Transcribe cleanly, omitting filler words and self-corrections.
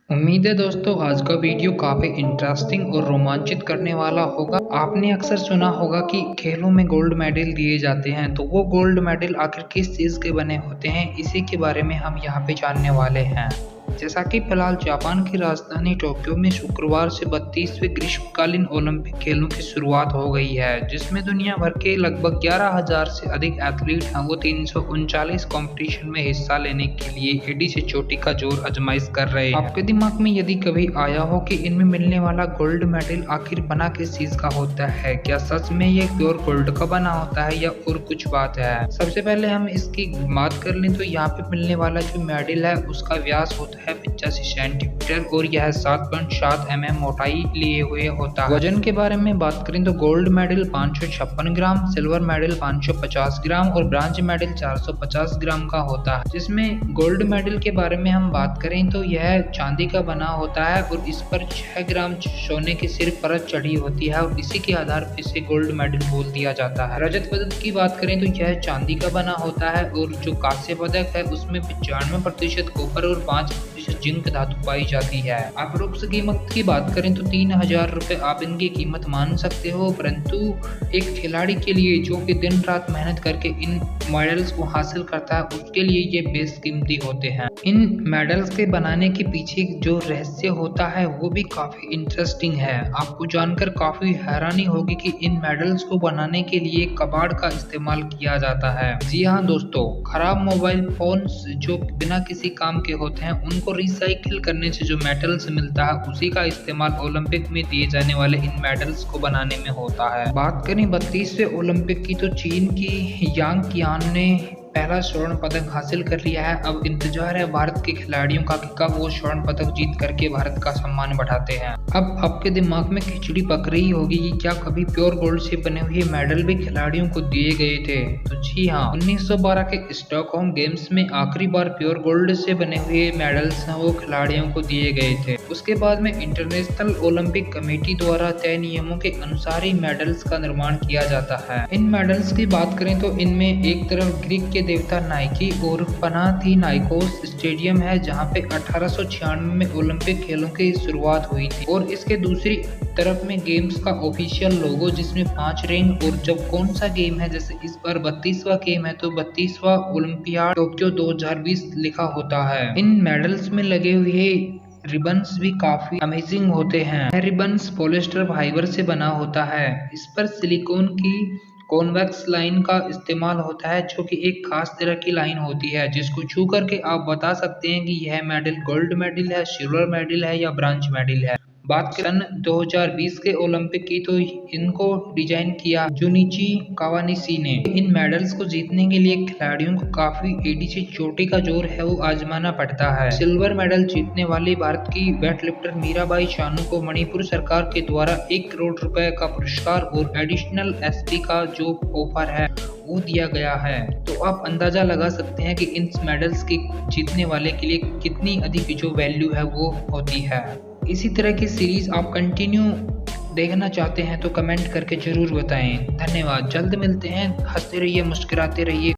उम्मीद है दोस्तों आज का वीडियो काफ़ी इंटरेस्टिंग और रोमांचित करने वाला होगा। आपने अक्सर सुना होगा कि खेलों में गोल्ड मेडल दिए जाते हैं, तो वो गोल्ड मेडल आखिर किस चीज़ के बने होते हैं, इसी के बारे में हम यहाँ पे जानने वाले हैं। जैसा कि फिलहाल जापान की राजधानी टोक्यो में शुक्रवार से 32वें ग्रीष्मकालीन ओलंपिक खेलों की शुरुआत हो गई है, जिसमें दुनिया भर के लगभग 11,000 से अधिक एथलीट हैं। वो 339 कंपटीशन में हिस्सा लेने के लिए एडी से चोटी का जोर आजमाइश कर रहे हैं। आपके दिमाग में यदि कभी आया हो कि इनमें मिलने वाला गोल्ड मेडल आखिर बना किस चीज का होता है, क्या सच में ये प्योर गोल्ड का बना होता है या और कुछ बात है। सबसे पहले हम इसकी बात कर लें तो यहाँ पे मिलने वाला जो मेडल है उसका व्यास होता है 85 सेंटीमीटर और यह 7.7 mm मोटाई लिए हुए होता है। वजन के बारे में बात करें तो गोल्ड मेडल 556 ग्राम, सिल्वर मेडल 550 ग्राम और ब्रॉन्ज मेडल 450 ग्राम का होता है। जिसमें गोल्ड मेडल के बारे में हम बात करें तो यह चांदी का बना होता है और इस पर 6 ग्राम सोने की सिर्फ परत चढ़ी होती है और इसी के आधार पर इसे गोल्ड मेडल बोल दिया जाता है। रजत पदक की बात करें तो यह चांदी का बना होता है और जो कांस्य पदक है उसमें 95% कॉपर और 5% जिंक धातु पाई जाती है। अप्रोक्स कीमत की बात करें तो 3,000 रुपए आप इनकी कीमत मान सकते हो, परंतु एक खिलाड़ी के लिए जो कि दिन रात मेहनत करके इन मेडल्स को हासिल करता है उसके लिए ये बेस कीमती होते हैं। इन मेडल्स के बनाने के पीछे जो रहस्य होता है वो भी काफी इंटरेस्टिंग है। आपको जानकर काफी हैरानी होगी कि इन मेडल्स को बनाने के लिए कबाड़ का इस्तेमाल किया जाता है। जी हाँ दोस्तों, खराब मोबाइल फोन्स जो बिना किसी काम के होते हैं उनको रिसाइकिल करने से जो मेटल्स मिलता है उसी का इस्तेमाल ओलंपिक में दिए जाने वाले इन मेडल्स को बनाने में होता है। बात करें 32वें ओलंपिक की तो चीन की यांग कियान ने पहला स्वर्ण पदक हासिल कर लिया है। अब इंतजार है भारत के खिलाड़ियों का कि कब वो स्वर्ण पदक जीत करके भारत का सम्मान बढ़ाते हैं। अब आपके दिमाग में खिचड़ी पक रही होगी कि क्या कभी प्योर गोल्ड से बने हुए मेडल भी खिलाड़ियों को दिए गए थे। तो जी हाँ, 1912 के स्टॉकहोम गेम्स में आखिरी बार प्योर गोल्ड से बने हुए मेडल्स वो खिलाड़ियों को दिए गए थे। उसके बाद में इंटरनेशनल ओलंपिक कमेटी द्वारा तय नियमों के अनुसार ही मेडल्स का निर्माण किया जाता है। इन मेडल्स की बात करें तो इनमें एक तरफ ग्रीक के देवता नाइकी और पनाथीनाइकोस स्टेडियम है जहां पे 1896 में ओलंपिक खेलों की शुरुआत हुई थी और इसके दूसरी तरफ में गेम्स का ऑफिशियल लोगो जिसमें 5 रिंग और जब कौन सा गेम है, जैसे इस बार 32वां गेम है तो 32वां ओलंपियाड टोक्यो 2020 लिखा होता है। इन मेडल्स में लगे हुए रिबन्स भी काफी अमेजिंग होते हैं। यह रिबन्स पॉलिएस्टर फाइबर से बना होता है। इस पर सिलिकॉन की कॉन्वेक्स लाइन का इस्तेमाल होता है जो कि एक खास तरह की लाइन होती है जिसको छू करके आप बता सकते हैं कि यह मेडल गोल्ड मेडल है, सिल्वर मेडल है या ब्रॉन्ज मेडल है। बात करें 2020 के ओलंपिक की तो इनको डिजाइन किया जुनिची कावानिशी ने। इन मेडल्स को जीतने के लिए खिलाड़ियों को काफी एडी से चोटी का जोर है वो आजमाना पड़ता है। सिल्वर मेडल जीतने वाली भारत की वेटलिफ्टर मीराबाई चानू को मणिपुर सरकार के द्वारा 1 करोड़ रुपए का पुरस्कार और एडिशनल एसपी का जो ऑफर है वो दिया गया है। तो आप अंदाजा लगा सकते हैं कि इन मेडल्स के जीतने वाले के लिए कितनी अधिक जो वैल्यू है वो होती है। इसी तरह की सीरीज आप कंटिन्यू देखना चाहते हैं तो कमेंट करके जरूर बताएं। धन्यवाद। जल्द मिलते हैं। हंसते रहिए, मुस्कुराते रहिए।